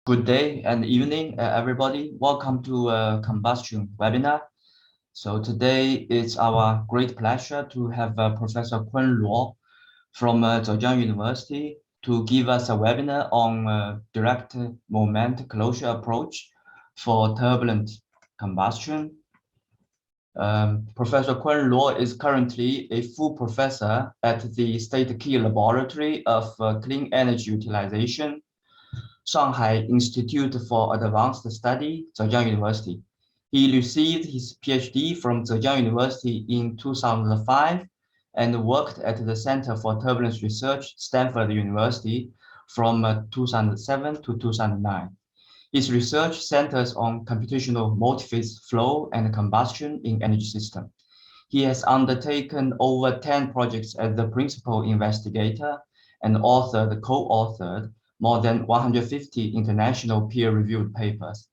Good day and evening, everybody. Welcome to Combustion webinar. So today it's our great pleasure to have Professor Kun Luo from Zhejiang University to give us a webinar on direct moment closure approach for turbulent combustion. Professor Kun Luo is currently a full professor at the State Key Laboratory of Clean Energy Utilization, Shanghai Institute for Advanced Study, Zhejiang University. He received his PhD from Zhejiang University in 2005 and worked at the Center for Turbulence Research, Stanford University from 2007 to 2009. His research centers on computational multi-phase flow and combustion in energy system. He has undertaken over 10 projects as the principal investigator and co-authored more than 150 international peer-reviewed papers.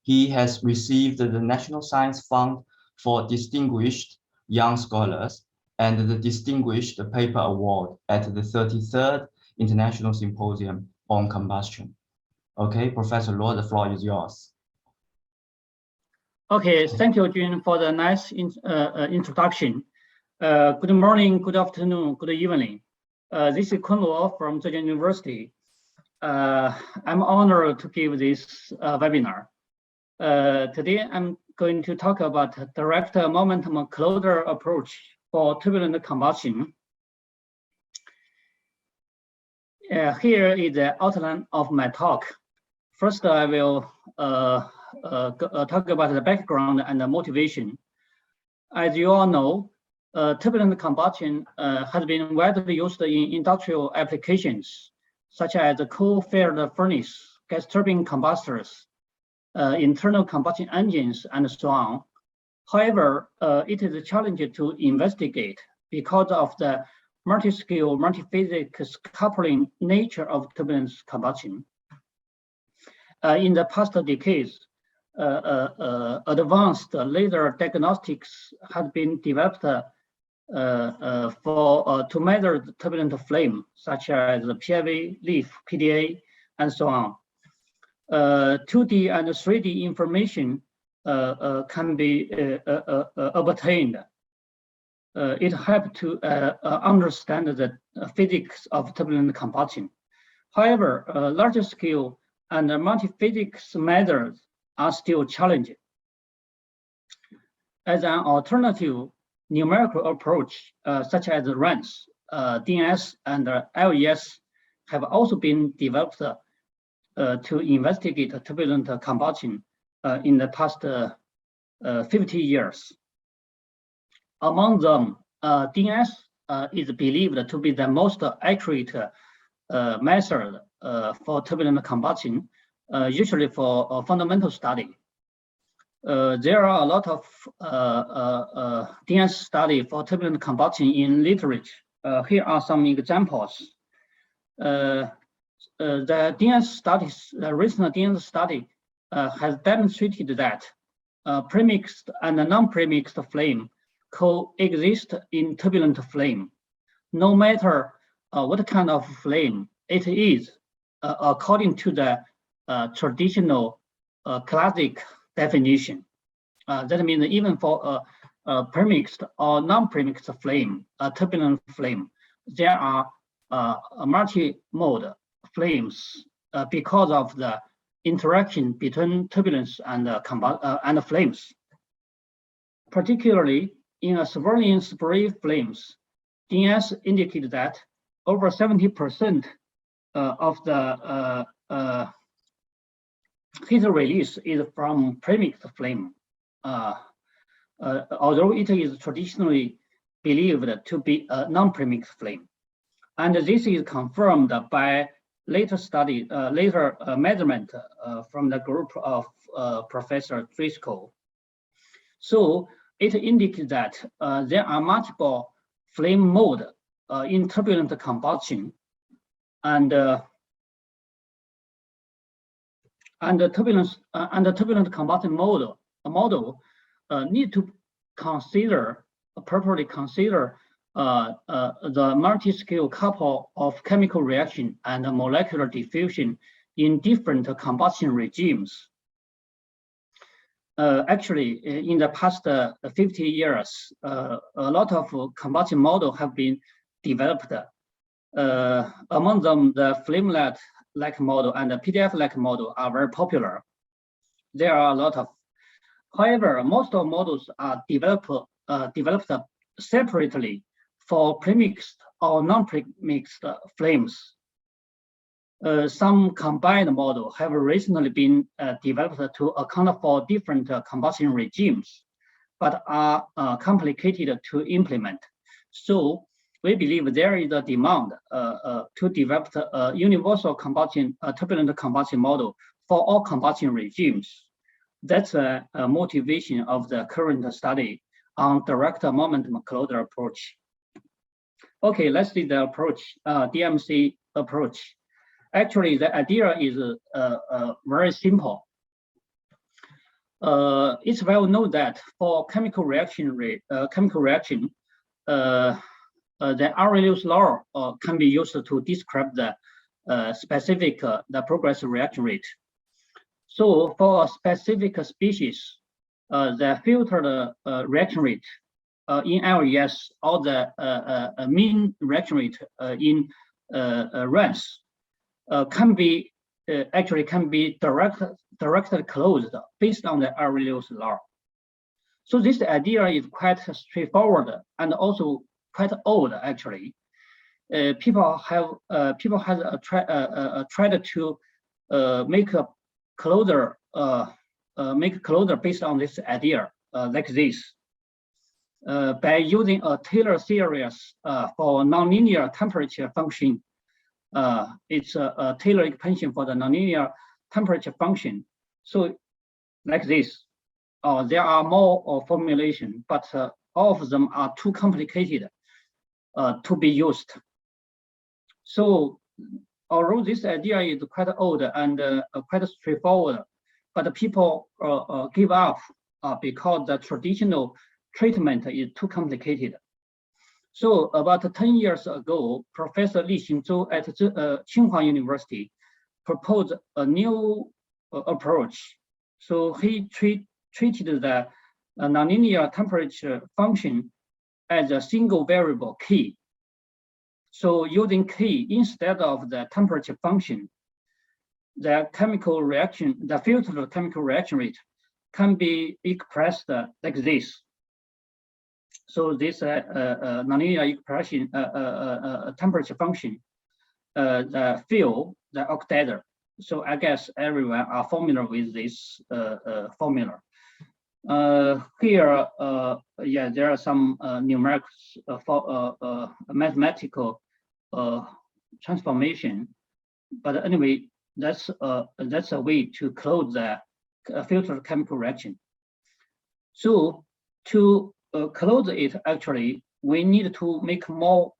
He has received the National Science Fund for Distinguished Young Scholars and the Distinguished Paper Award at the 33rd International Symposium on Combustion. Okay, Professor Luo, the floor is yours. Okay, thank you, Jun, for the nice introduction. Good morning, good afternoon, good evening. This is Kun Luo from Zhejiang University. I'm honored to give this webinar. Today, I'm going to talk about direct momentum closure approach for turbulent combustion. Here is the outline of my talk. First, I will talk about the background and the motivation. As you all know, turbulent combustion has been widely used in industrial applications, such as the coal-fired furnace, gas turbine combustors, internal combustion engines, and so on. However, it is challenging to investigate because of the multi-scale, multi-physics coupling nature of turbulent combustion. In the past decades, advanced laser diagnostics have been developed to measure the turbulent flame, such as the PIV, leaf, PDA, and so on. 2D and 3D information can be obtained. It helps to understand the physics of turbulent combustion. However, larger scale and multi-physics methods are still challenging. As an alternative, numerical approach, such as RANS, DNS, and LES, have also been developed to investigate turbulent combustion in the past 50 years. Among them, DNS is believed to be the most accurate method for turbulent combustion, usually for fundamental study. There are a lot of DNS study for turbulent combustion in literature. Here are some examples. The DNS studies, the recent DNS study has demonstrated that premixed and non-premixed flame coexist in turbulent flame. No matter what kind of flame it is, according to the traditional classic definition. That means even for a premixed or non-premixed flame, a turbulent flame, there are multi-mode flames because of the interaction between turbulence and flames. Particularly in a swirling spray flames, DNS indicated that over 70% of the heat release is from premixed flame, although it is traditionally believed to be a non-premixed flame. And this is confirmed by later study, measurement from the group of Professor Driscoll. So it indicates that there are multiple flame modes in turbulent combustion, and the turbulent combustion model need to properly consider the multi-scale couple of chemical reaction and molecular diffusion in different combustion regimes. Actually, in the past 50 years, a lot of combustion models have been developed. Among them, the flamelet-like model and the PDF-like model are very popular. There are a lot of. However, most of models are developed separately for premixed or non-premixed flames. Some combined models have recently been developed to account for different combustion regimes, but are complicated to implement. So we believe there is a demand to develop a universal combustion, turbulent combustion model for all combustion regimes. That's a motivation of the current study on direct momentum closure approach. Okay, let's see the approach, DMC approach. Actually, the idea is very simple. It's well known that for chemical reaction, the Arrhenius law can be used to describe the specific the progressive reaction rate. So for a specific species, the filtered reaction rate in LES or the mean reaction rate in RANS can be directly closed based on the Arrhenius law. So this idea is quite straightforward and also quite old actually. People have tried to make a closure based on this idea like this by using a Taylor series for nonlinear temperature function. It's a Taylor expansion for the nonlinear temperature function. So like this. There are more formulation, but all of them are too complicated to be used. So although this idea is quite old and quite straightforward, but people give up because the traditional treatment is too complicated. So about 10 years ago, Professor Li Xingzhou at Tsinghua University proposed a new approach. So he treated the nonlinear temperature function as a single variable k. So using k instead of the temperature function, the chemical reaction, the filtered chemical reaction rate can be expressed like this. So this nonlinear expression, temperature function, the fill the oxidizer. So I guess everyone are familiar with this formula. Here, yeah, there are some numeric mathematical transformation, but anyway, that's a way to close the filtered chemical reaction. So to close it, actually, we need to make more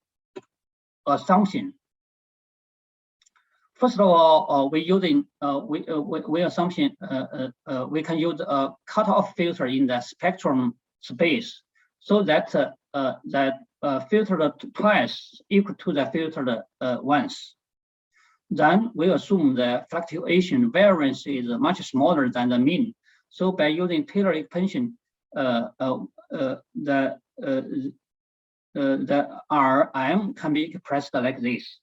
assumption. First of all, we using we assumption we can use a cutoff filter in the spectrum space, so that that filtered twice equal to the filtered once. Then we assume the fluctuation variance is much smaller than the mean. So by using Taylor expansion, the Rm can be expressed like this.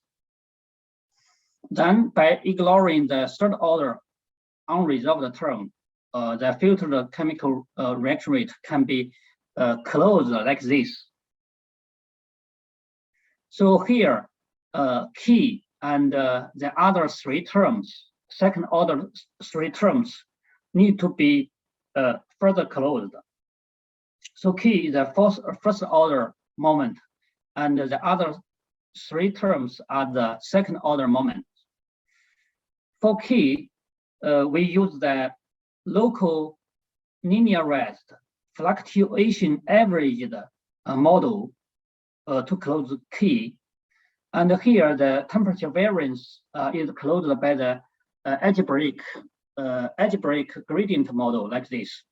Then by ignoring the third order unresolved term, the filtered chemical reaction rate can be closed like this. So here, K and the other three terms, second order three terms, need to be further closed. So K is the first order moment, and the other three terms are the second order moment. For K, we use the local linearized fluctuation averaged model to close K. And here the temperature variance is closed by the algebraic gradient model like this.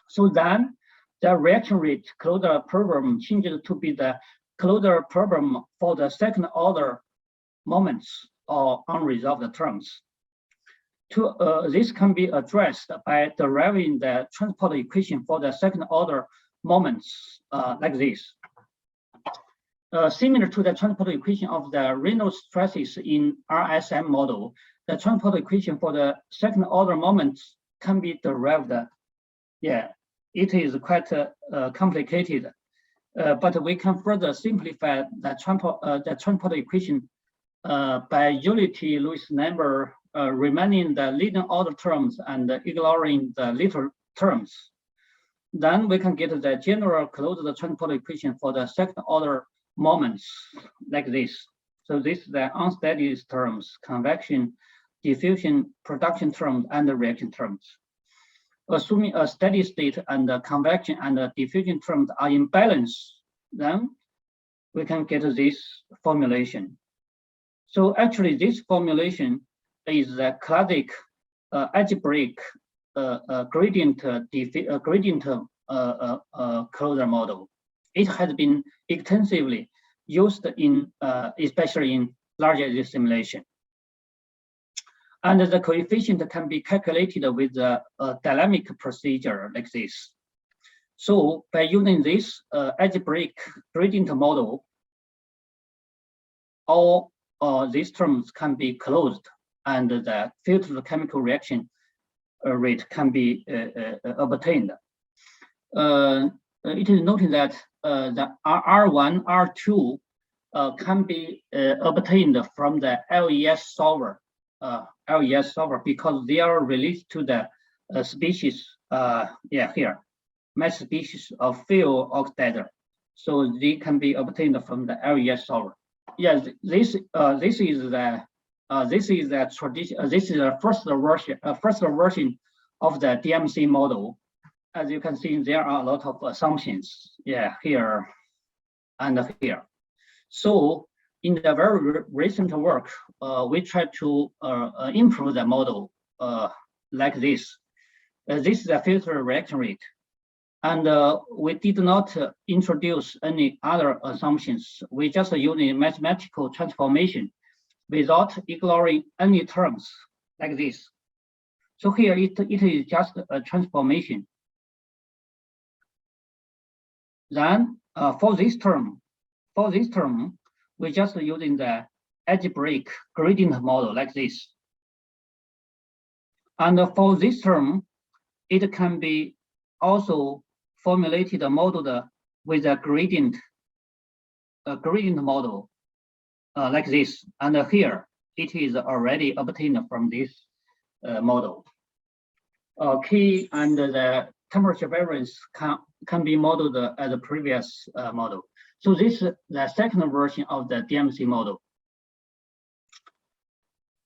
So then the reaction rate closure problem changes to be the closure problem for the second order moments or unresolved terms. This can be addressed by deriving the transport equation for the second order moments like this. Similar to the transport equation of the Reynolds stresses in RSM model, the transport equation for the second order moments can be derived. Yeah, it is quite complicated, but we can further simplify the transport equation by unity Lewis number remaining the leading order terms and ignoring the little terms. Then we can get the general closed transport equation for the second order moments like this. So this is the unsteady terms, convection, diffusion, production terms, and the reaction terms. Assuming a steady state and the convection and the diffusion terms are in balance, then we can get this formulation. So actually this formulation is a classic algebraic gradient closure model. It has been extensively used in, especially in large eddy simulation. And the coefficient can be calculated with a dynamic procedure like this. So by using this algebraic gradient model, all these terms can be closed and the filtered chemical reaction rate can be obtained. It is noted that the R1, R2 can be obtained from the LES solver, because they are related to the species, here, match species of fuel oxidizer. So they can be obtained from the LES solver. Yes, this is the tradition. This is the first version of the DMC model. As you can see, there are a lot of assumptions. Yeah, here and here. So in the very recent work, we try to improve the model like this. This is the filter reaction rate. And we did not introduce any other assumptions. We just use a mathematical transformation without ignoring any terms like this. So here it is just a transformation. Then for this term, we just using the algebraic gradient model like this. And for this term, it can be also formulated modeled with a gradient model like this. And here it is already obtained from this model. K and the temperature variance can be modeled as a previous model. So this is the second version of the DMC model.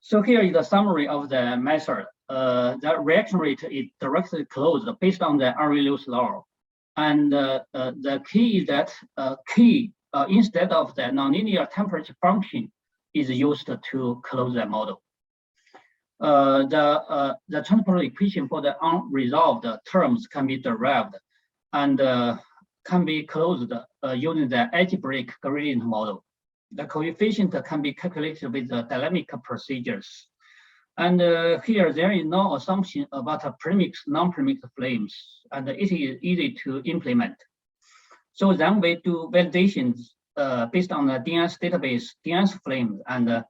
So here is the summary of the method. The reaction rate is directly closed based on the Arrhenius law. And the key is that instead of the nonlinear temperature function is used to close the model. The transport equation for the unresolved terms can be derived and can be closed using the algebraic gradient model. The coefficient can be calculated with the dynamic procedures. And here there is no assumption about premixed, non-premixed flames, and it is easy to implement. So then we do validations based on the DNS database, DNS flames, and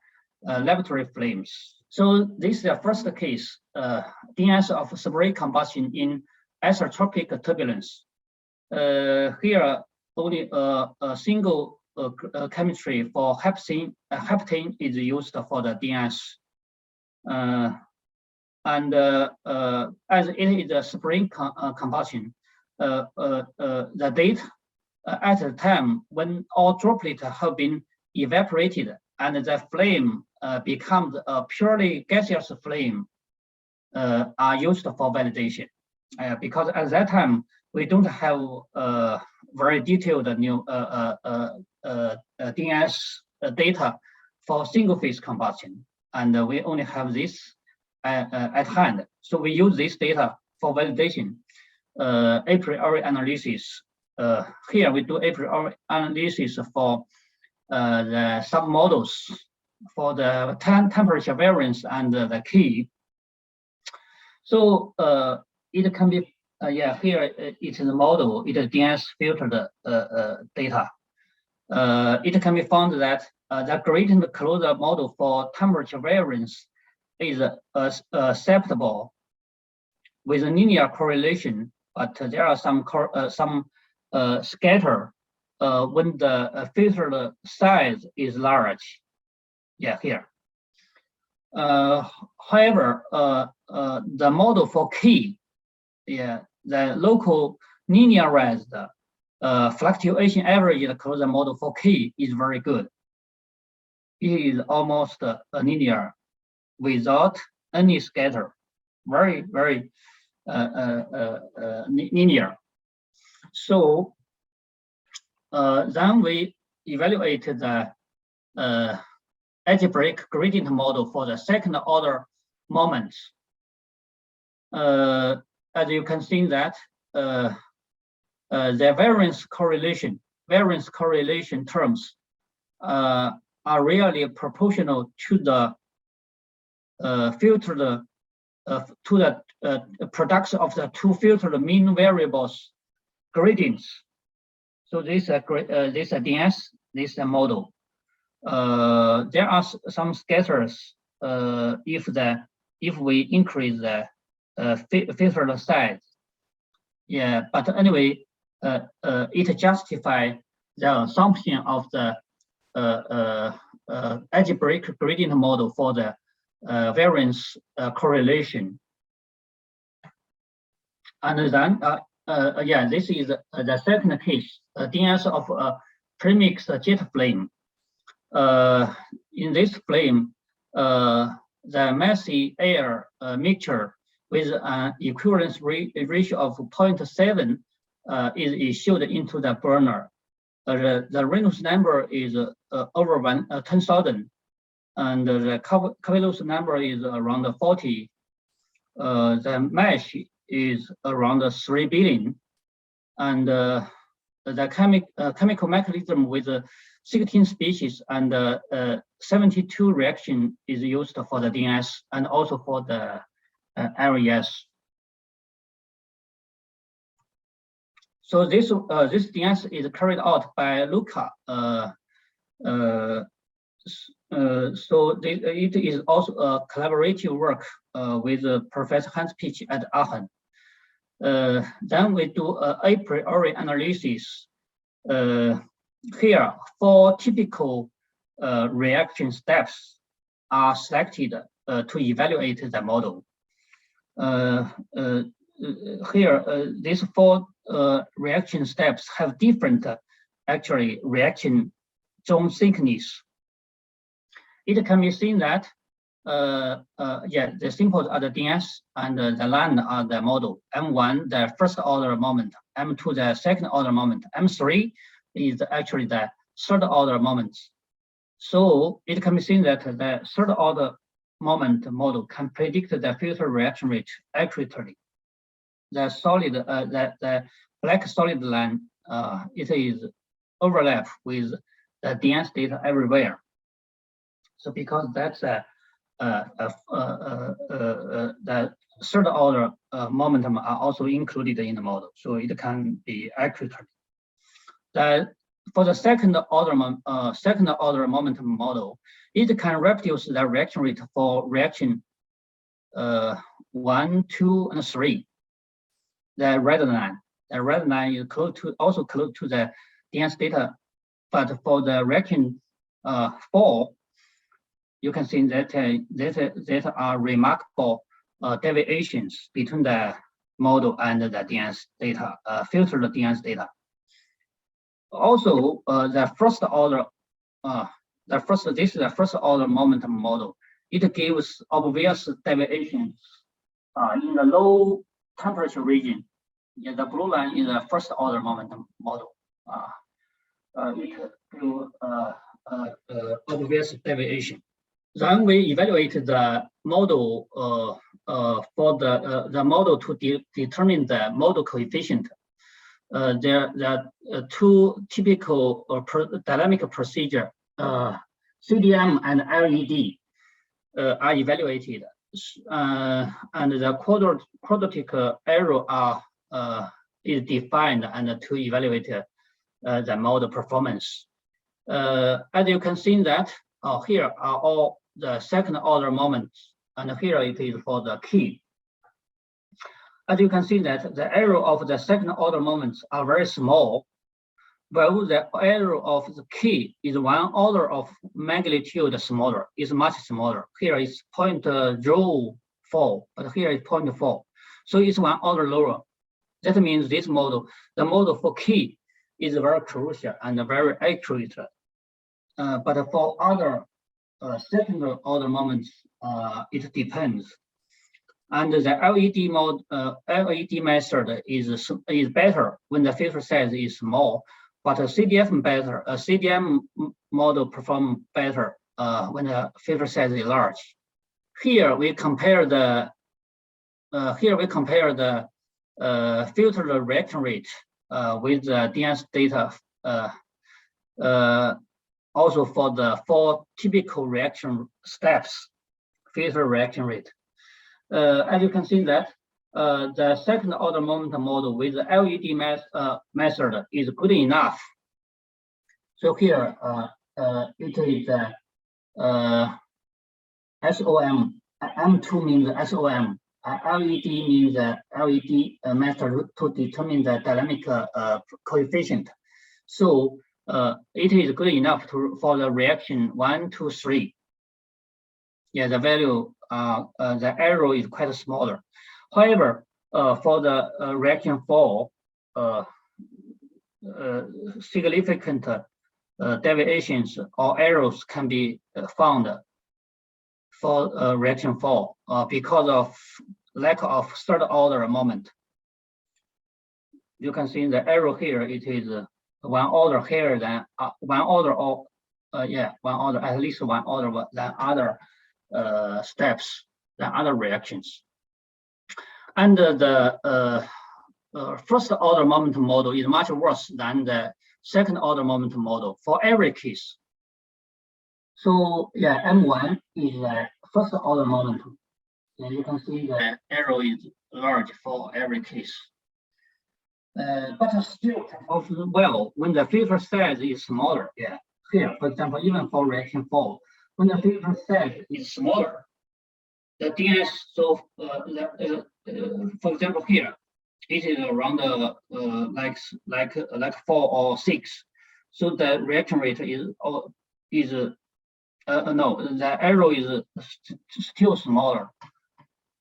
laboratory flames. So this is the first case, DNS of separate combustion in isotropic turbulence. Here, only a single chemistry for heptane is used for the DNS. As it is a spring combustion, the date at the time when all droplets have been evaporated and the flame becomes a purely gaseous flame are used for validation. Because at that time, we don't have very detailed DNS data for single phase combustion. And we only have this at hand. So we use this data for validation, a priori analysis. Here we do a priori analysis for the submodels for the temperature variance and the key. So it can be, here it is a model, it is DNS filtered data. It can be found that the gradient closure model for temperature variance is acceptable with a linear correlation, but there are some scatter when the filtered size is large. Here. However, the model for key, the local linearized fluctuation average closure model for key is very good. It is almost linear without any scatter, very, very linear. So then we evaluated the algebraic gradient model for the second order moments. As you can see that the variance correlation terms are really proportional to the filtered to the production of the two filtered mean variables gradients. So this DNS, this model. There are some scatters if we increase the filter size. But anyway, it justifies the assumption of the algebraic gradient model for the variance correlation. And then, this is the second case, DNS of premixed jet flame. In this flame, the messy air mixture with an equivalence ratio of 0.7 is issued into the burner. The Reynolds number is over 10,000, and the Cavallos number is around 40. The mesh is around 3 billion, and the chemical mechanism with 16 species and 72 reaction is used for the DNS and also for the Arrhenius. So this DNS is carried out by Luca. It is also a collaborative work with Professor Hans Pitsch at Aachen. Then we do a priori analysis. Here, 4 typical reaction steps are selected to evaluate the model. Here, these 4 reaction steps have different reaction zone thickness. It can be seen that the symbols are the DNS and the line are the model. M1, the first order moment, M2, the second order moment, M3 is actually the third order moment. So it can be seen that the third order moment model can predict the filter reaction rate accurately. The solid, the black solid line, it is overlap with the DNS data everywhere. So because that's the third order momentum are also included in the model, so it can be accurate. For the second order momentum model, it can reproduce the reaction rate for reaction 1, 2, and 3. The red line is also close to the DNS data, but for the reaction 4, you can see that there are remarkable deviations between the model and the DNS data, filtered DNS data. Also, this is the first order momentum model. It gives obvious deviations in the low temperature region. The blue line is the first order momentum model. It gives obvious deviation. Then we evaluated the model for the model to determine the model coefficient. There are 2 typical dynamic procedure CDM and LED are evaluated, and the quadratic error is defined and to evaluate the model performance. As you can see that here are all the second order moments, and here it is for the key. As you can see that the error of the second order moments are very small, while the error of the key is 1 order of magnitude smaller, is much smaller. Here is 0.04, but here is 0.4. So it's 1 order lower. That means this model, the model for key, is very crucial and very accurate. But for other second order moments, it depends. And the LED method is better when the filter size is small, but a CDM model perform better when the filter size is large. Here we compare the filter reaction rate with the DNS data, also for the 4 typical reaction steps, filter reaction rate. As you can see that the second order moment model with the LED method is good enough. So here it is SOM. M2 means SOM. LED means LED method to determine the dynamic coefficient. So it is good enough for the reaction 1, 2, 3. Yeah, the value, the error is quite smaller. However, for the reaction 4, significant deviations or errors can be found for reaction 4 because of lack of third order moment. You can see the error here, it is 1 order higher than 1 order, or 1 order, at least 1 order than other steps, than other reactions. And the first order momentum model is much worse than the second order momentum model for every case. So yeah, M1 is the first order momentum. And you can see the error is large for every case. But still performs well when the filter size is smaller. Yeah, here, for example, even for reaction 4, when the filter size is smaller, the DNS, so for example here, it is around like 4 or 6. So the reaction rate is no, the error is still smaller.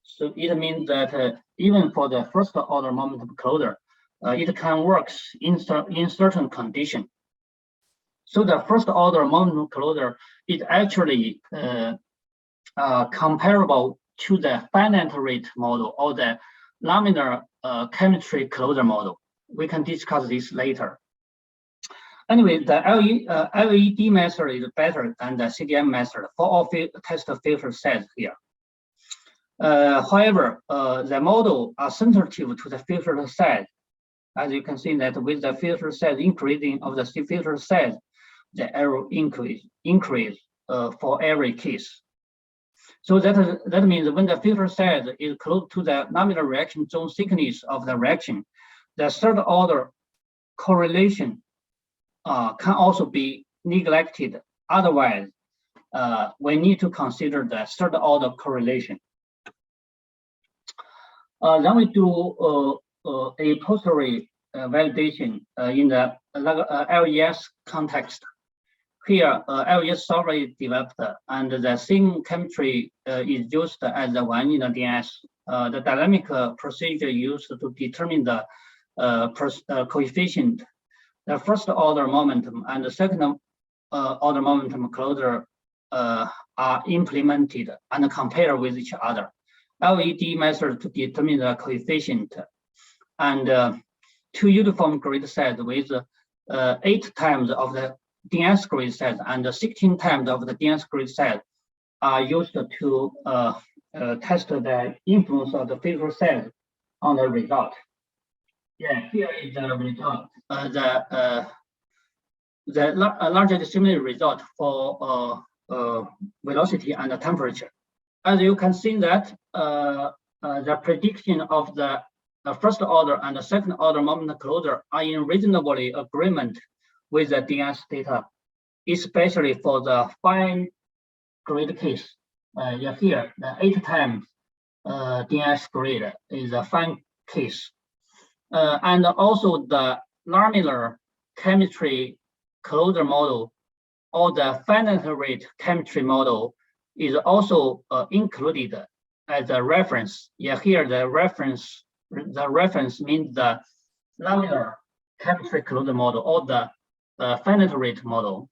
So it means that even for the first order momentum closer, it can work in certain conditions. So the first order momentum closer is actually comparable to the finite rate model or the laminar chemistry closure model. We can discuss this later. Anyway, the LED method is better than the CDM method for all test filter sets here. However, the model are sensitive to the filter size. As you can see that with the filter size increasing of the filter size, the error increase for every case. So that means when the filter size is close to the nominal reaction zone thickness of the reaction, the third order correlation can also be neglected. Otherwise, we need to consider the third order correlation. Then we do a posteriori validation in the LES context. Here, LES software is developed, and the same chemistry is used as the one in the DNS. The dynamic procedure used to determine the coefficient, the first order momentum and the second order momentum closure are implemented and compared with each other. LED method to determine the coefficient, and 2 uniform grid sets with 8 times of the DNS grid set and 16 times of the DNS grid set are used to test the influence of the filter set on the result. Yeah, here is the result. The largest similar result for velocity and the temperature. As you can see that the prediction of the first order and the second order moment closure are in reasonably agreement with the DNS data, especially for the fine grid case. Here, the 8 times DNS grid is a fine case. And also the laminar chemistry closure model or the finite rate chemistry model is also included as a reference. Here the reference means the laminar chemistry closure model or the finite rate model.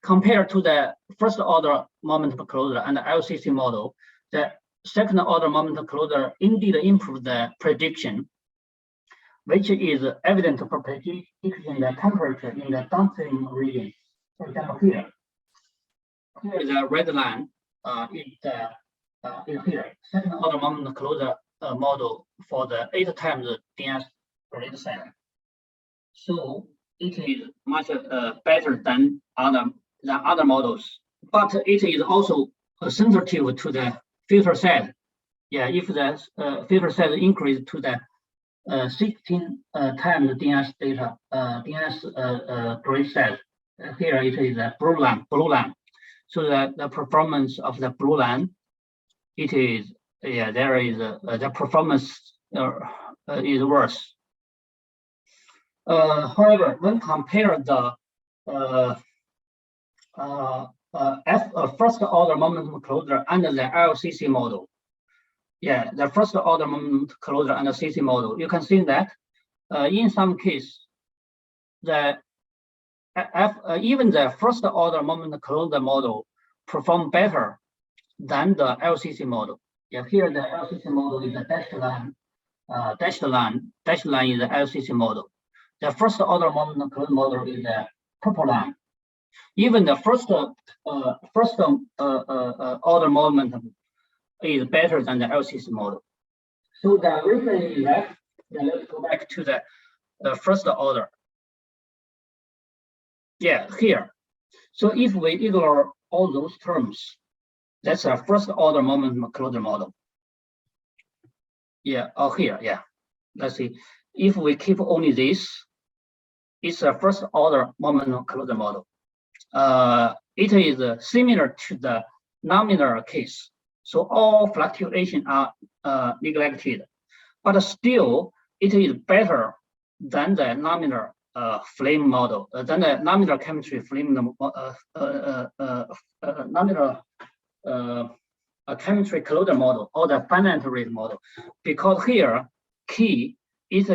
Compared to the first order moment closure and the LCC model, the second order moment closure indeed improves the prediction, which is evident for prediction the temperature in the downstream region. For example, here is a red line. Is here second order moment closure model for the 8 times DNS grid cell. So it is much better than other models, but it is also sensitive to the filter size. If the filter size increase to the 16 times DNS data, DNS grid size. Here it is a blue line. So the performance of the blue line, it is there is the performance is worse. However, when compared the first order moment closure and the LCC model, the first order moment closure and the CC model, you can see that in some case, even the first order moment closure model perform better than the LCC model. Here the LCC model is a dashed line. Dashed line is the LCC model. The first order moment closure model is the purple line. Even the first order moment is better than the LCC model. So the reason is that, let's go back to the first order. Here. So if we ignore all those terms, that's a first order moment closure model. Here, let's see. If we keep only this, it's a first order moment closure model. It is similar to the laminar case. So all fluctuations are neglected, but still it is better than the laminar flame model, than the laminar chemistry flame laminar chemistry closure model or the finite rate model, because here key is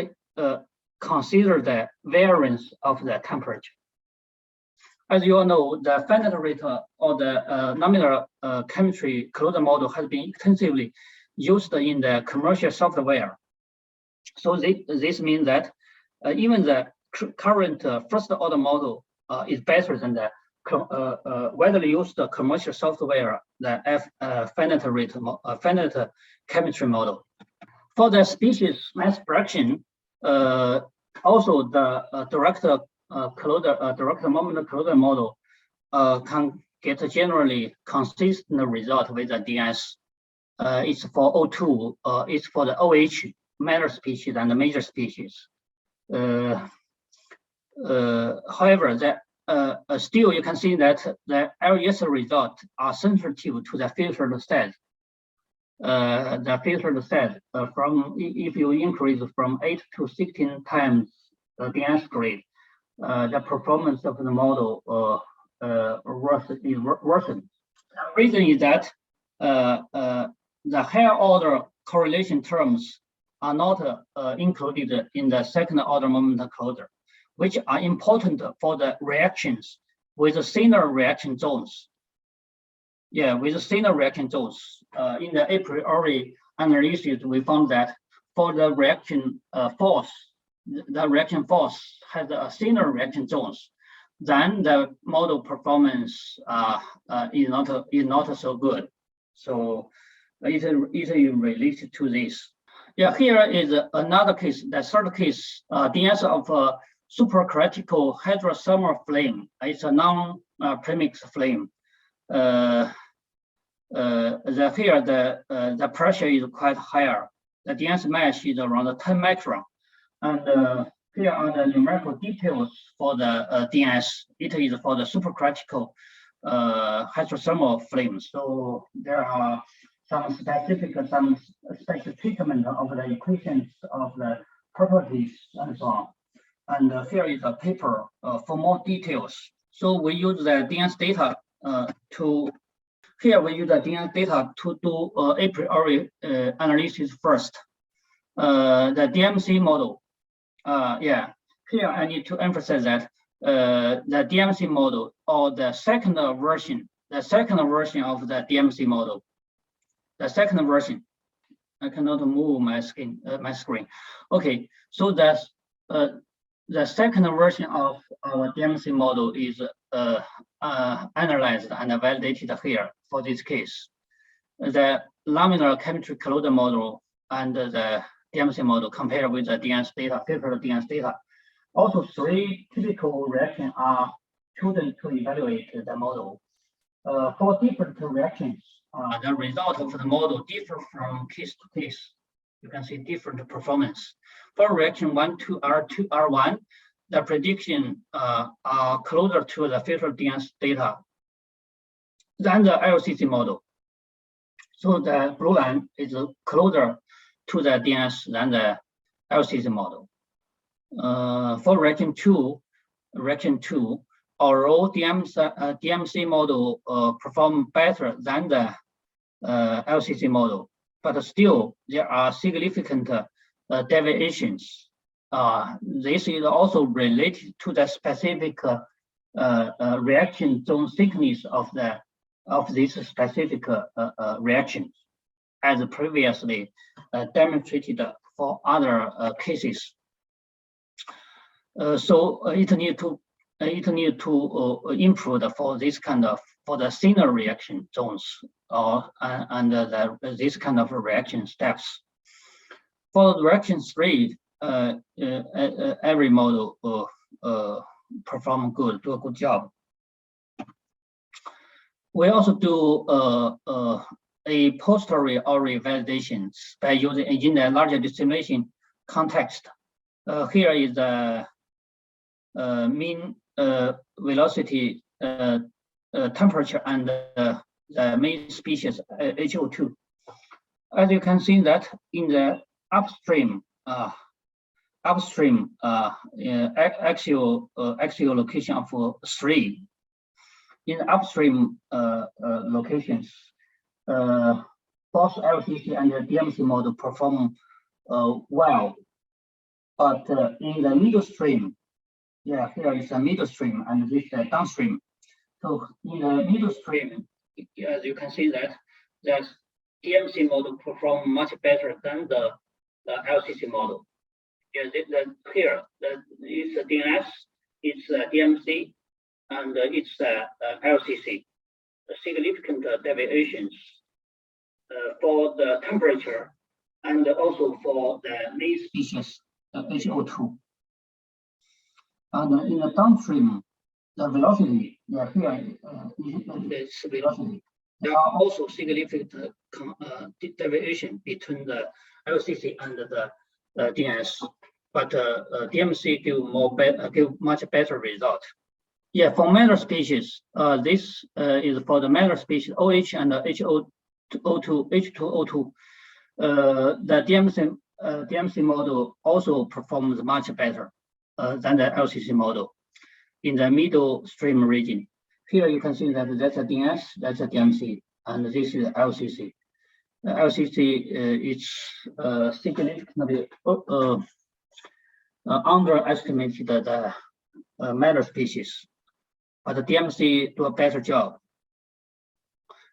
consider the variance of the temperature. As you all know, the finite rate or the laminar chemistry closure model has been extensively used in the commercial software. So this means that even the current first order model is better than the widely used commercial software, the finite chemistry model. For the species mass fraction, also the direct moment closure model can get generally consistent result with the DNS. It's for O2, it's for the OH minor species and the major species. However, still you can see that the LES results are sensitive to the filtered size. The filtered size from if you increase from 8 to 16 times the DNS grade, the performance of the model worsened. The reason is that the higher order correlation terms are not included in the second order moment closure, which are important for the reactions with the thinner reaction zones. With the thinner reaction zones. In the a priori analysis, we found that for the reaction force, the reaction force has a thinner reaction zones, then the model performance is not so good. So it is related to this. Here is another case, the third case, DNS of supercritical hydrothermal flame. It's a non-premixed flame. Here the pressure is quite higher. The DNS mesh is around 10 micron. And here are the numerical details for the DNS. It is for the supercritical hydrothermal flame. So there are some specific treatment of the equations of the properties and so on. And here is a paper for more details. So we use the DNS data to do a priori analysis first. The DMC model. Here I need to emphasize that the DMC model, or the second version of the DMC model. The second version. I cannot move my screen. Okay, so that's the second version of our DMC model is analyzed and validated here for this case. The laminar chemistry colloidal model and the DMC model compared with the DNS data, filtered DNS data. Also, 3 typical reactions are chosen to evaluate the model. For different reactions, the result of the model differ from case to case. You can see different performance. For reaction 1 to R1, the prediction are closer to the filtered DNS data than the LCC model. So the blue line is closer to the DNS than the LCC model. For reaction 2, although DMC model perform better than the LCC model, but still there are significant deviations. This is also related to the specific reaction zone thickness of this specific reactions, as previously demonstrated for other cases. So it need to improve for this kind of the thinner reaction zones this kind of reaction steps. For reaction 3, every model do a good job. We also do a posteriori validations by using in a larger dissimulation context. Here is the mean velocity, temperature, and the main species HO2. As you can see that in the upstream axial location of 3, in upstream locations, both LCC and the DMC model perform well, but in the middle stream, here is a middle stream and this is a downstream. So in the middle stream, as you can see that DMC model perform much better than the LCC model. Here it's the DNS, it's DMC, and it's LCC. Significant deviations for the temperature and also for the main species HO2. And in the downstream, the velocity, here is velocity. There are also significant deviation between the LCC and the DNS, but DMC give much better result. Yeah, for matter species, this is for the matter species OH and H2O2. The DMC model also performs much better than the LCC model in the middle stream region. Here you can see that that's a DNS, that's a DMC, and this is LCC. LCC is significantly underestimated the matter species, but the DMC do a better job.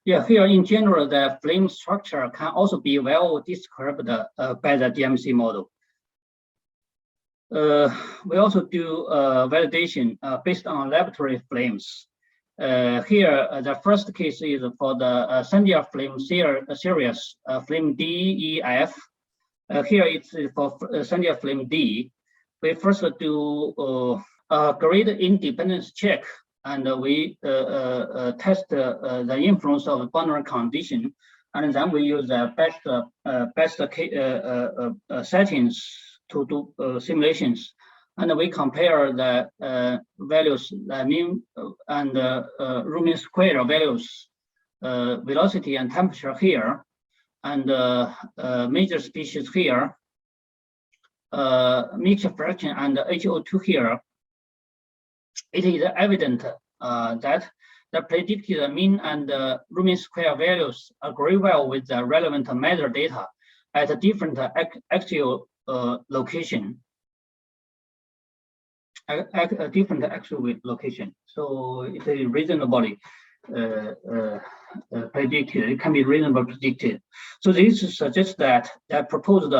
Yeah, here in general, the flame structure can also be well described by the DMC model. We also do validation based on laboratory flames. Here, the first case is for the Sandia flame series, flame D, E, F. Here it's for Sandia flame D. we first do a grid independence check, and we test the influence of boundary condition, and then we use the best settings to do simulations, and we compare the values, the mean and root mean square values, velocity and temperature here, and major species here, mixture fraction and HO2 here. It is evident that the predicted mean and root mean square values agree well with the relevant measure data at a different actual location. A different actual location. So it is reasonably predicted. It can be reasonably predicted. So this suggests that the proposed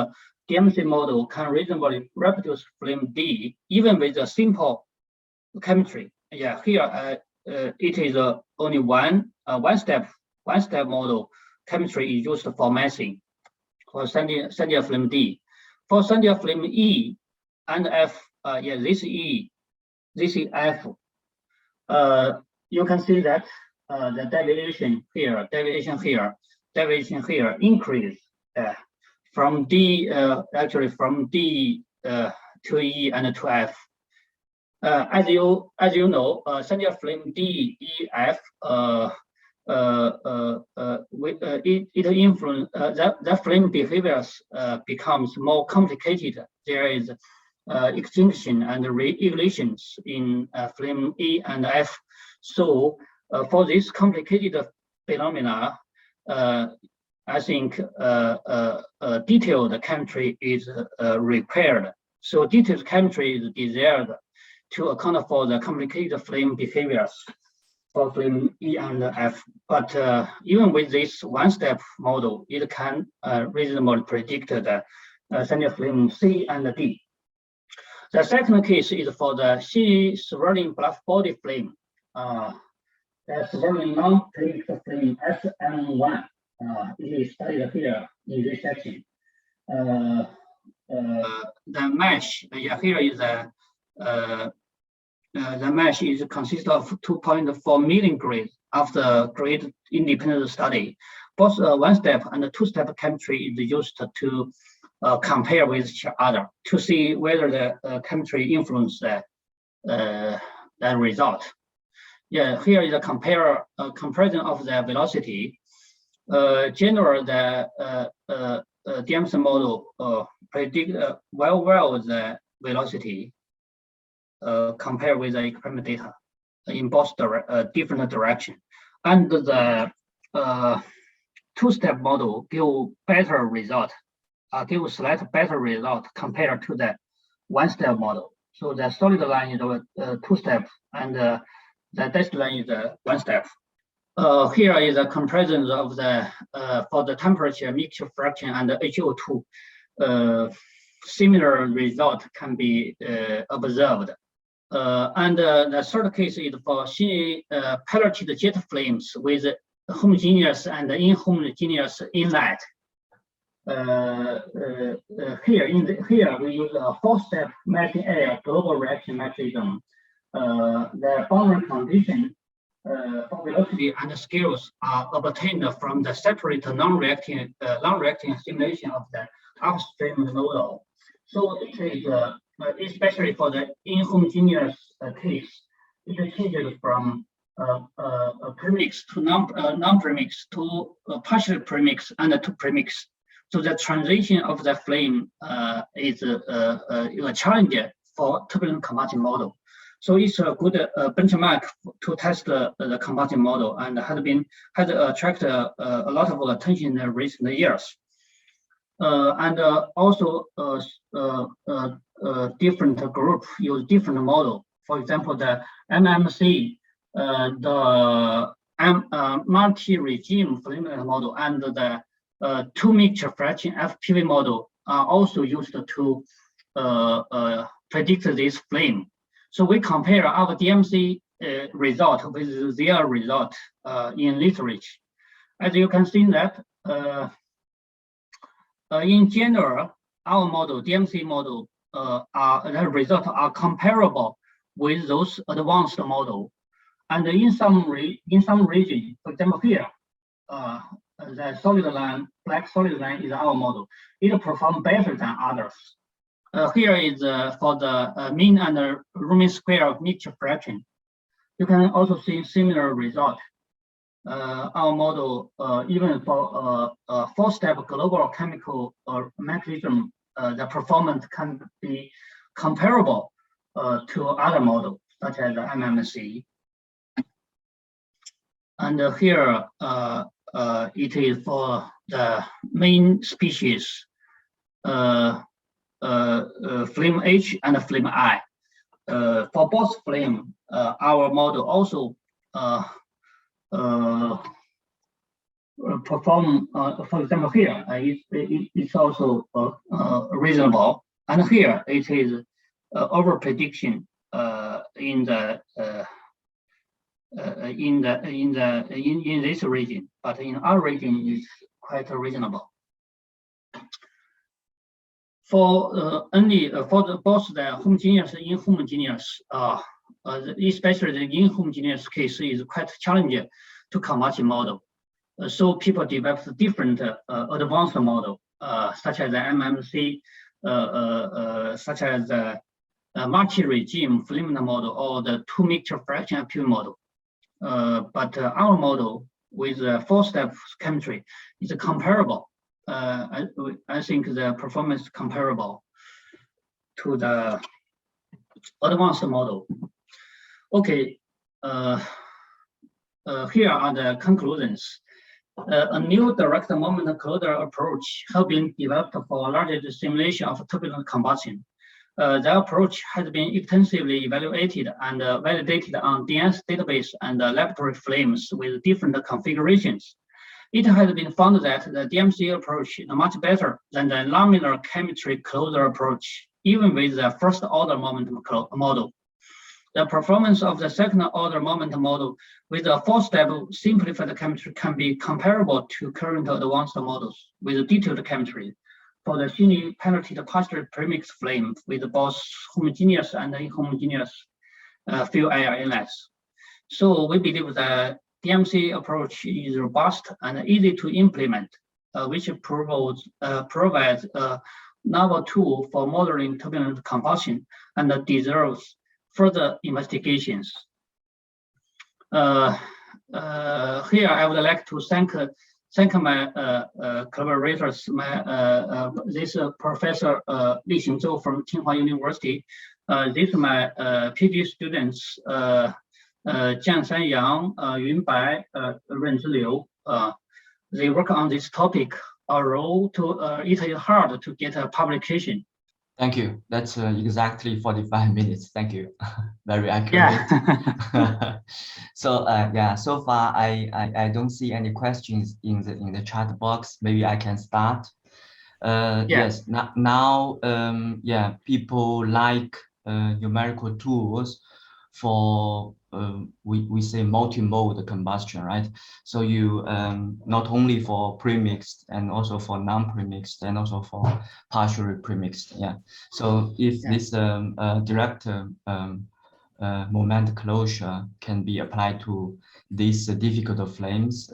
DMC model can reasonably reproduce flame D even with a simple chemistry. Yeah, here it is only one step model chemistry is used for massing for Sandia flame D. For Sandia flame E and F, yeah, this E, this is F. You can see that the deviation here increase from D, actually from D to E and to F. As you know, Sandia flame D, E, F, it influence that flame behaviors becomes more complicated. There is extinction and re-ignitions in flame E and F. So for this complicated phenomena, I think detailed chemistry is required. So detailed chemistry is desired to account for the complicated flame behaviors for flame E and F. But even with this one-step model, it can reasonably predict the Sandia flame C and D. The second case is for the C swirling black body flame. The swirling non-premixed flame SM1. It is studied here in this section. The mesh, yeah, here is the mesh is consists of 2.4 million grids after grid independent study. Both one-step and two-step chemistry is used to compare with each other to see whether the chemistry influence the result. Yeah, here is a comparison of the velocity. Generally, the DMC model predict well the velocity compared with the experiment data in both different direction, and the two-step model give better result, give slightly better result compared to the one-step model. So the solid line is the two-step, and the dashed line is the one-step. Here is a comparison of the for the temperature, mixture fraction, and HO2. Similar result can be observed. And the third case is for pelleted jet flames with homogeneous and inhomogeneous inlet. Here we use a four-step matching area global reaction mechanism. The boundary condition for velocity and scales are obtained from the separate non-reacting simulation of the upstream model. So it is especially for the inhomogeneous case, it changes from premixed to non-premixed to partially premixed and to premixed. So the transition of the flame is a challenge for turbulent combustion model. So it's a good benchmark to test the combustion model, and has attracted a lot of attention in recent years. And also different group use different model. For example, the MMC, the multi-regime flame model, and the two-mixture fraction FPV model are also used to predict this flame. So we compare our DMC result with their result in literature. As you can see that in general, our model, DMC model, are comparable with those advanced model. And in some region, for example here, the solid line, black solid line is our model. It performs better than others. Here is for the mean and root square of mixture fraction. You can also see similar result. Our model, even for a four-step global chemical mechanism, the performance can be comparable to other models, such as the MMC. And here, it is for the main species, flame H and flame I. For both flame, our model also perform, for example, here, it's also reasonable. And here it is over prediction in this region, but in our region it's quite reasonable. For both the homogeneous and inhomogeneous, especially the inhomogeneous case is quite challenging to combustion model. So people developed different advanced model, such as the MMC, such as the multi-regime flame model or the two mixture fraction appeal model. But our model with four-step chemistry is comparable. I think the performance is comparable to the advanced model. Okay, here are the conclusions. A new direct moment closure approach has been developed for large simulation of turbulent combustion. The approach has been extensively evaluated and validated on DNS database and laboratory flames with different configurations. It has been found that the DMC approach is much better than the laminar chemistry closure approach, even with the first order momentum model. The performance of the second order momentum model with a four-step simplified chemistry can be comparable to current advanced models with detailed chemistry for the Shinny penetrated partially premixed flame with both homogeneous and inhomogeneous fuel air inlets. So we believe the DMC approach is robust and easy to implement, which provides a novel tool for modeling turbulent combustion and deserves further investigations. Here I would like to thank my collaborators, this Professor Li Xingzhou from Tsinghua University, this my PhD students, Jianshan Yang, Yun Bai, Renzhi Liu. They work on this topic, although it is hard to get a publication. Thank you. That's exactly 45 minutes. Thank you. Very accurate. Yeah. So yeah, so far I don't see any questions in the chat box. Maybe I can start. Yes. Now yeah, people like numerical tools for we say multi-mode combustion, right? So you not only for premixed and also for non-premixed and also for partially premixed. Yeah. So if this direct moment closure can be applied to these difficult flames,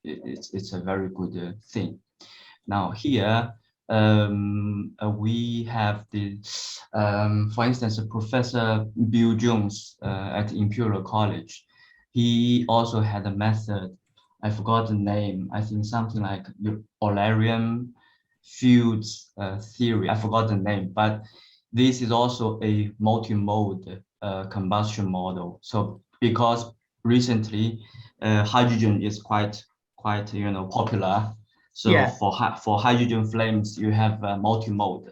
it's a very good thing. Now here we have the, for instance, Professor Bill Jones at Imperial College. He also had a method, I forgot the name, I think something like the Eulerian fields theory, I forgot the name, but this is also a multi-mode combustion model. So because recently hydrogen is quite popular. So for hydrogen flames, you have multi-mode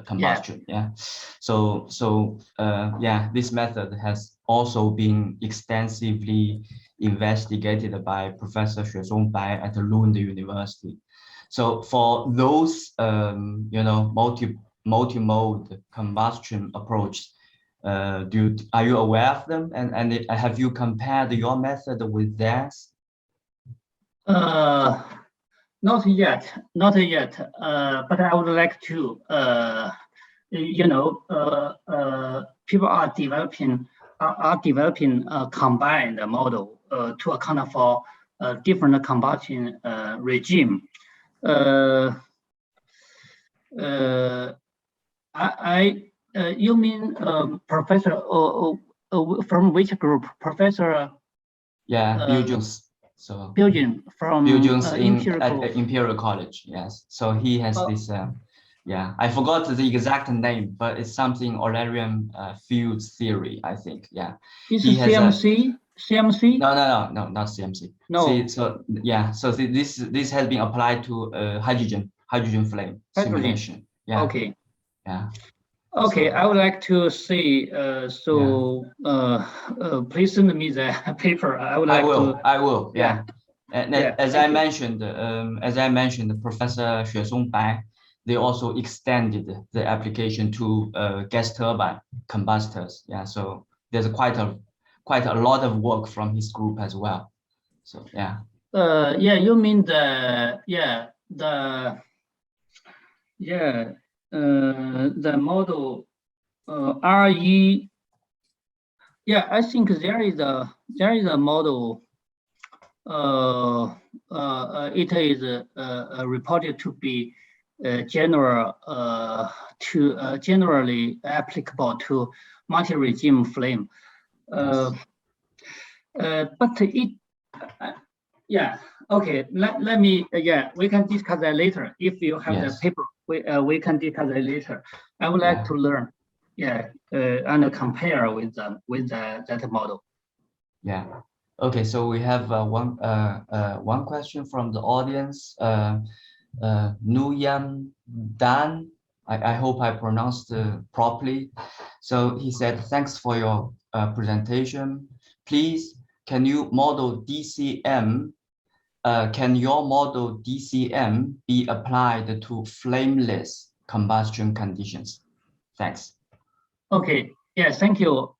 combustion. Yeah. So yeah, this method has also been extensively investigated by Professor Xuezhong Bai at Lund University. So for those multi-mode combustion approach, are you aware of them? And have you compared your method with theirs? Not yet, but I would like to. people are developing a combined model to account for different combustion regime. You mean Professor from which group? Professor? Yeah, Bill-Jones. So Bill-Jones from at Imperial College. Yes. So he has this. Yeah, I forgot the exact name, but it's something Eulerian fields theory, I think. Yeah. Is it CMC? CMC? No, not CMC. No. See, so yeah, so this has been applied to hydrogen flame simulation. Yeah. Okay. Yeah. Okay, so, I would like to see. Please send me the paper. I will. Yeah. And as I mentioned, Professor Xuesong Bai, they also extended the application to gas turbine combustors. Yeah. So there's quite a lot of work from his group as well. So yeah. You mean the model RE. Yeah, I think there is a model. It is reported to be generally applicable to multi-regime flame. But it. Okay. Let me. We can discuss that later. If you have the paper, we can discuss it later. I would like to learn. And compare with that model. Yeah. Okay. So we have one question from the audience. Nuyam Dan. I hope I pronounced properly. So he said, thanks for your presentation. Please, can you model DCM? Can your model DCM be applied to flameless combustion conditions? Thanks. Okay. Yes. Thank you,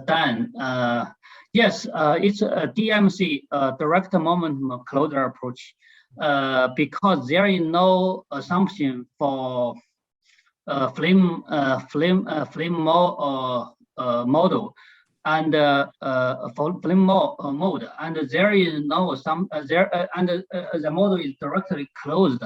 Dan. Yes, it's a DMC, direct momentum closure approach, because there is no assumption for flame model and for flame mode, and there is no the model is directly closed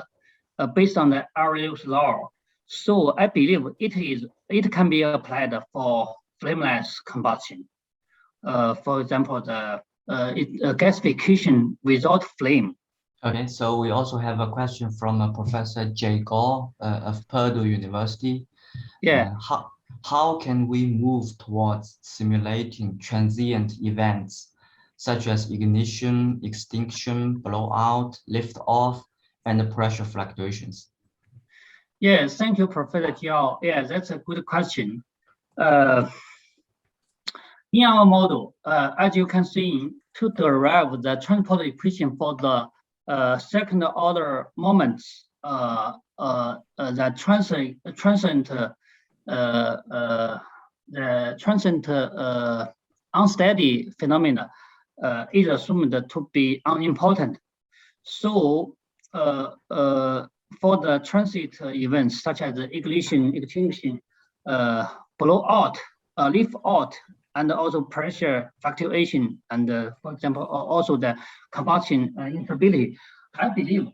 based on the Arrhenius law. So I believe it can be applied for flameless combustion. For example, the gasification without flame. Okay, so we also have a question from Professor Jay Gore of Purdue University. Yeah. How can we move towards simulating transient events such as ignition, extinction, blowout, lift off, and pressure fluctuations? Yes, thank you, Professor Jiao. Yeah, that's a good question. In our model, as you can see, to derive the transport equation for the second order moments, the transient unsteady phenomena is assumed to be unimportant. So for the transit events such as ignition, extinction, blowout, lift out, and also pressure fluctuation, and for example, also the combustion instability, I believe,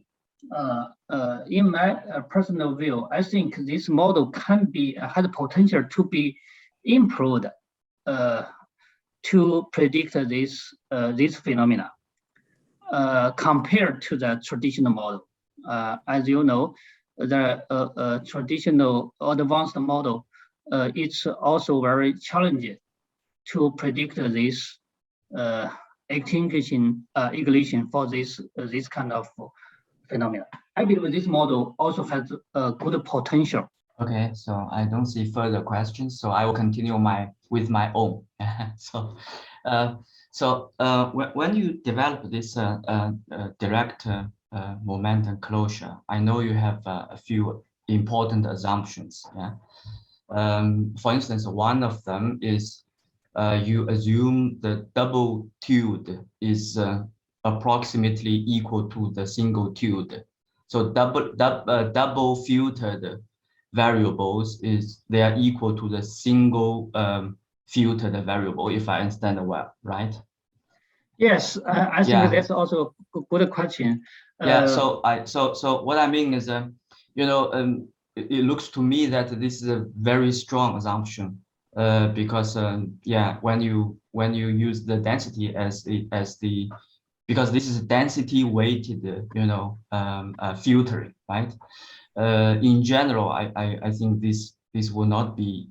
in my personal view, I think this model has the potential to be improved to predict this phenomena compared to the traditional model. As you know, the traditional advanced model, it's also very challenging to predict this extinction, ignition for this kind of phenomena. I believe this model also has a good potential. Okay, so I don't see further questions, so I will continue with my own. When you develop this direct momentum closure, I know you have a few important assumptions. Yeah. For instance, one of them is you assume the double tilde is approximately equal to the single tilde. So double filtered variables they are equal to the single filtered variable, if I understand well, right? Yes, I think that's also a good question. Yeah. So what I mean is, it looks to me that this is a very strong assumption, because yeah, when you use the density as the because this is density weighted, filtering, right? In general, I think this will not be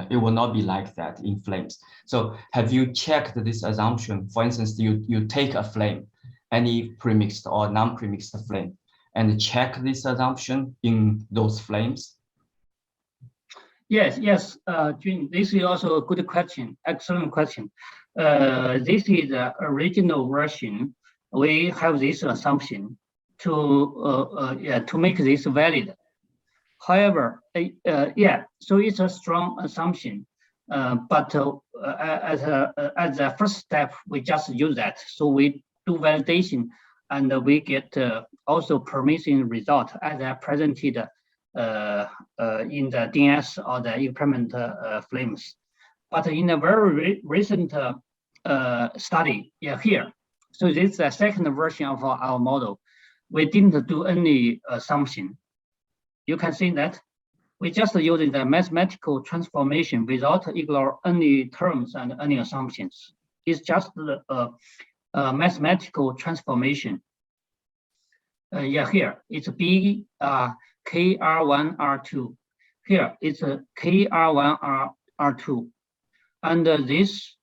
it will not be like that in flames. So have you checked this assumption? For instance, you take a flame, any premixed or non-premixed flame, and check this assumption in those flames? Yes, Jun, this is also a good question, excellent question. This is the original version. We have this assumption to make this valid. However, so it's a strong assumption, but as a first step, we just use that. So we do validation, and we get also promising result as I presented in the DNS or the experiment flames. But in a very recent study, here, so this is the second version of our model. We didn't do any assumption. You can see that we just using the mathematical transformation without ignore any terms and any assumptions. It's just a mathematical transformation. Here it's B KR1 R2. Here it's a KR1 R2, and this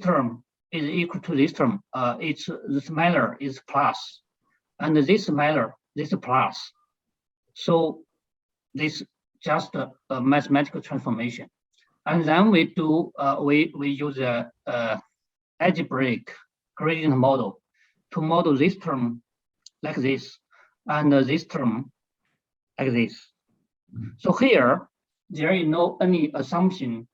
term is equal to this term. It's this matter is plus, and this matter this plus. So this just a mathematical transformation, and then we do we use a algebraic gradient model to model this term like this, and this term like this. So here there is no any assumption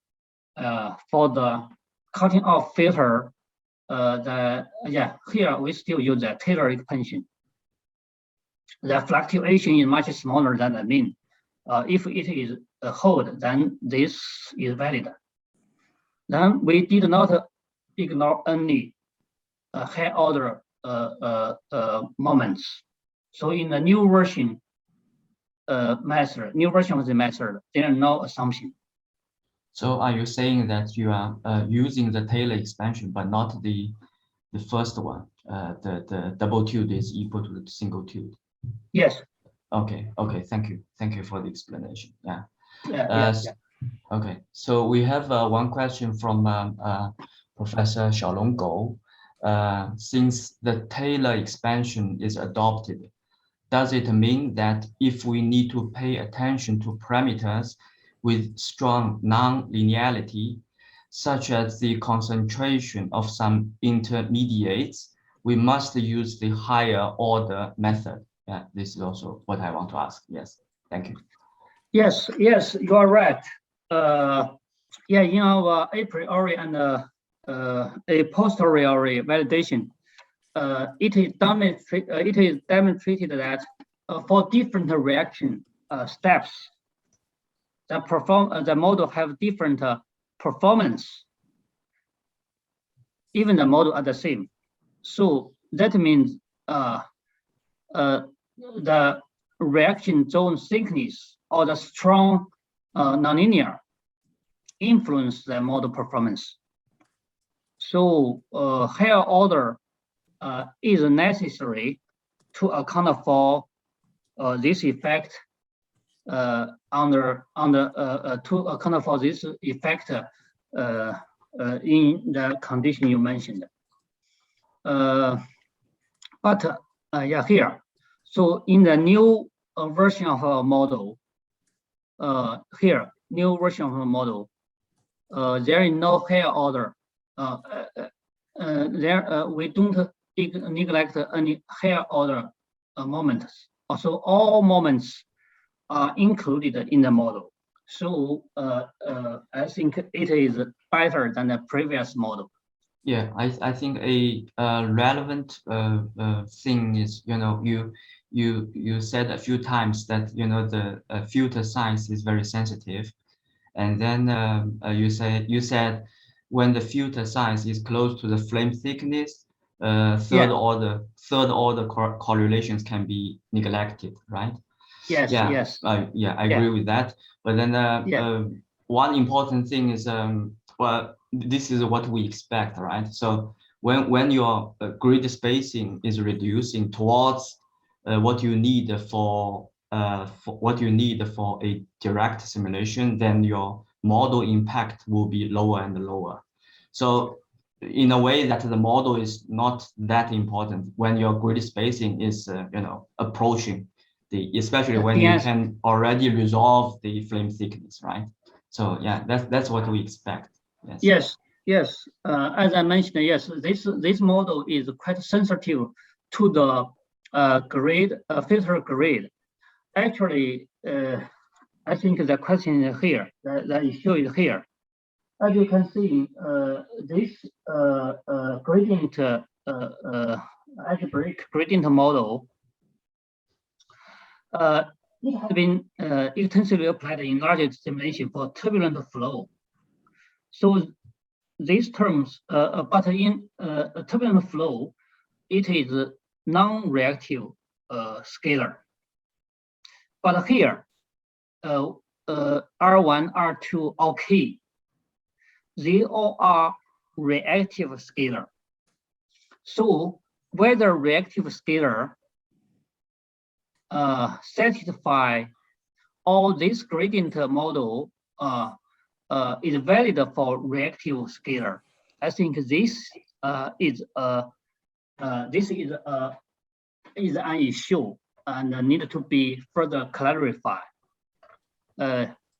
for the cutting off filter. Here we still use the Taylor expansion. The fluctuation is much smaller than the mean. If it is a hold, then this is valid. Then we did not ignore any high order moments. So in the new version method, of the method, there are no assumption. So are you saying that you are using the Taylor expansion, but not the first one? The double tilde is equal to the single tilde. Yes. Okay. Thank you for the explanation. Yeah. Okay. So we have one question from Professor Xiaolong Gou. Since the Taylor expansion is adopted, does it mean that if we need to pay attention to parameters with strong non-linearity, such as the concentration of some intermediates, we must use the higher order method? Yeah, this is also what I want to ask. Yes, thank you. Yes, you are right. In our a priori and a posteriori validation, it is demonstrated that for different reaction steps, the model have different performance. Even the model are the same. So that means the reaction zone thickness or the strong nonlinear influence the model performance. So higher order is necessary to account for this effect to account for this effect in the condition you mentioned. Here, so in the new version of our model, there is no higher order. We don't neglect any higher order moments. Also, all moments are included in the model. So I think it is better than the previous model. Yeah, I think a relevant thing is, you said a few times that the filter size is very sensitive, and then you said when the filter size is close to the flame thickness, third order correlations can be neglected, right? Yes, Yeah, yes. yeah, I agree with that. But then one important thing is, well, this is what we expect, right? So when your grid spacing is reducing towards what you need for a direct simulation, then your model impact will be lower and lower. So in a way that the model is not that important when your grid spacing is approaching especially when you can already resolve the flame thickness, right? So yeah, that's what we expect. Yes. As I mentioned, yes, this model is quite sensitive to the filter grid. Actually, I think the question is here, the issue is here. As you can see, this gradient algebraic gradient model, it has been extensively applied in large simulation for turbulent flow. So these terms, but in turbulent flow, it is non-reactive scalar. But here, R1, R2, or K, they all are reactive scalar. So whether reactive scalar satisfy all this gradient model is valid for reactive scalar. I think this is an issue and need to be further clarified.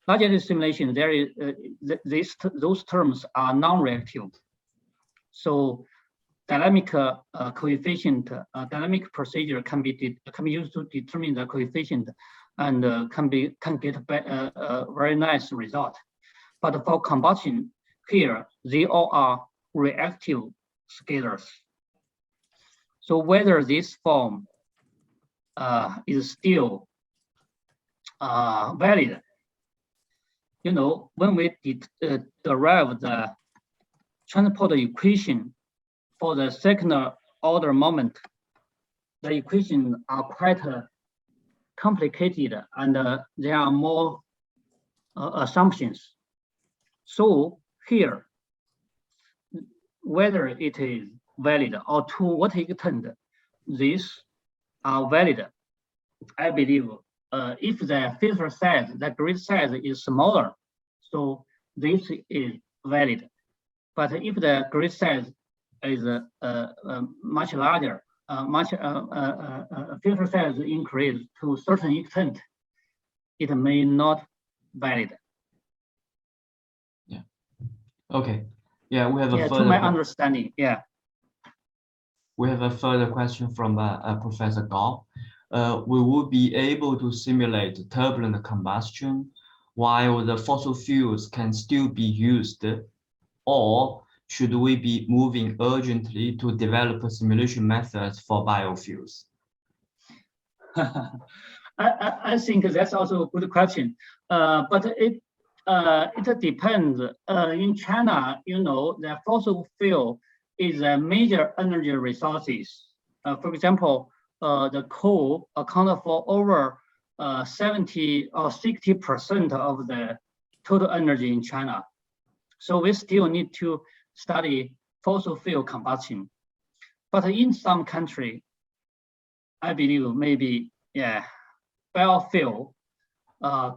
Large simulation, there is those terms are non-reactive. So dynamic coefficient, dynamic procedure can be used to determine the coefficient, and can get a very nice result. But for combustion, here they all are reactive scalars. So whether this form is still valid, when we derive the transport equation for the second order moment, the equations are quite complicated, and there are more assumptions. So here, whether it is valid or to what extent these are valid, I believe if the filter size, the grid size is smaller, so this is valid. But if the grid size is much larger, filter size increase to a certain extent, it may not valid. Yeah. Okay. Yeah, we have a further. To my understanding, yeah. We have a further question from Professor Gao. We will be able to simulate turbulent combustion while the fossil fuels can still be used, or should we be moving urgently to develop simulation methods for biofuels? I think that's also a good question, but it depends. In China, the fossil fuel is a major energy resources. For example, the coal accounts for over 70 or 60% of the total energy in China. So we still need to study fossil fuel combustion. But in some country, I believe maybe, biofuel,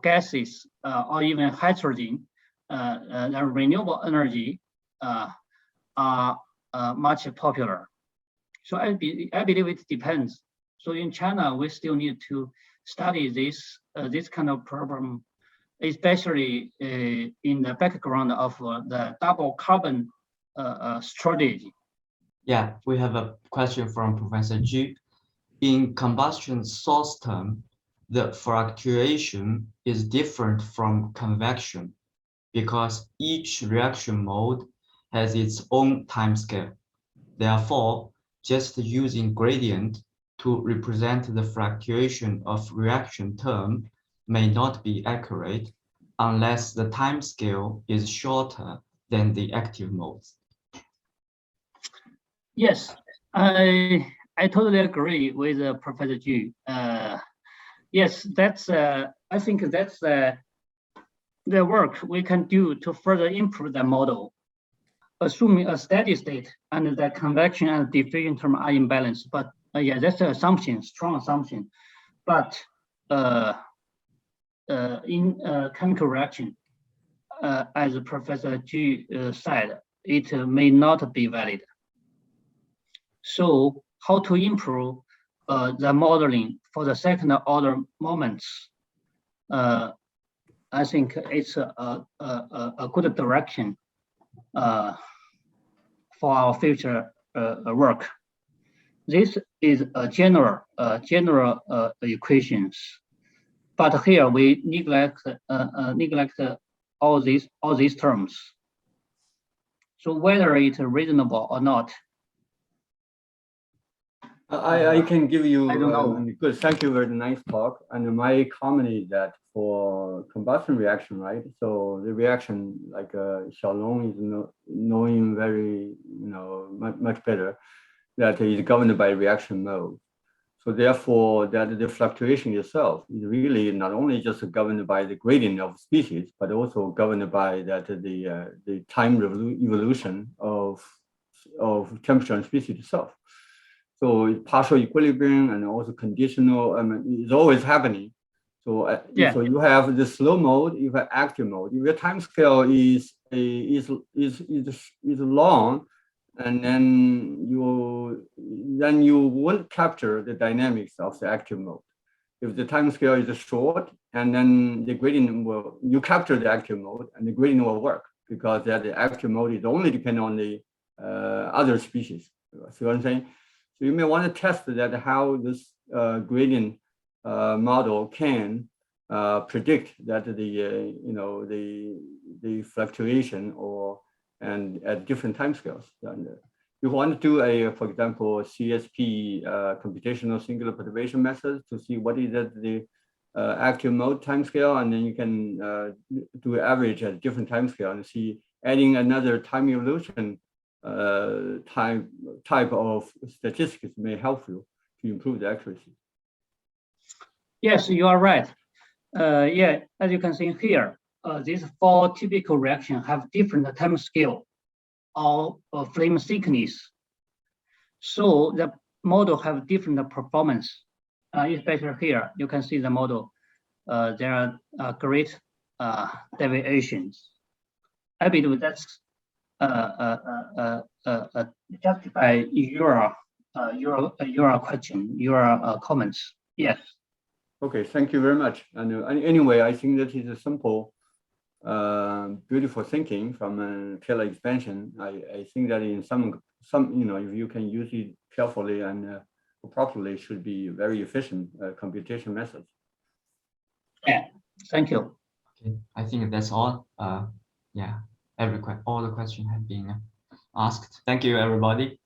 gases, or even hydrogen, and renewable energy are much popular. So I believe it depends. So in China, we still need to study this kind of problem, especially in the background of the double carbon strategy. Yeah, we have a question from Professor Ji. In combustion source term, the fluctuation is different from convection because each reaction mode has its own timescale. Therefore, just using gradient to represent the fluctuation of reaction term may not be accurate unless the time scale is shorter than the active modes. Yes, I totally agree with Professor Ju. Yes, that's I think that's the work we can do to further improve the model, assuming a steady state and the convection and diffusion term are in balance. But yeah, that's an assumption, strong assumption. But in chemical reaction, as Professor Ju said, it may not be valid. So how to improve the modeling for the second order moments? I think it's a good direction for our future work. This is a general equations, but here we neglect all these terms. So whether it's reasonable or not, I can give you. I don't know. Good. Thank you. Very nice talk. And my comment is that for combustion reaction, right? So the reaction, like Xiaolong is knowing very, much better, that is governed by reaction mode. So therefore, that the fluctuation itself is really not only just governed by the gradient of species, but also governed by that the time evolution of temperature and species itself. So partial equilibrium and also conditional, is always happening. So yeah. So you have the slow mode, you have active mode. If your time scale is long, and then you won't capture the dynamics of the active mode. If the time scale is short, and then the gradient you capture the active mode, and the gradient will work because the active mode is only dependent on the other species. See what I'm saying? So you may want to test that how this gradient model can predict that the fluctuation and at different timescales. And you want to do for example, CSP computational singular perturbation method to see what is the active mode timescale, and then you can do average at different timescale and see adding another time evolution type of statistics may help you to improve the accuracy. Yes, you are right. Yeah, as you can see here, these four typical reactions have different time scale or flame thickness. So the model have different performance. Especially here, you can see the model. There are great deviations. I believe that's justify your question, your comments. Yes. Okay, thank you very much. And anyway, I think that is a simple, beautiful thinking from Taylor expansion. I think that in some if you can use it carefully and properly, should be very efficient computation methods. Yeah. Thank you. Okay, I think that's all. Yeah, all the questions have been asked. Thank you, everybody.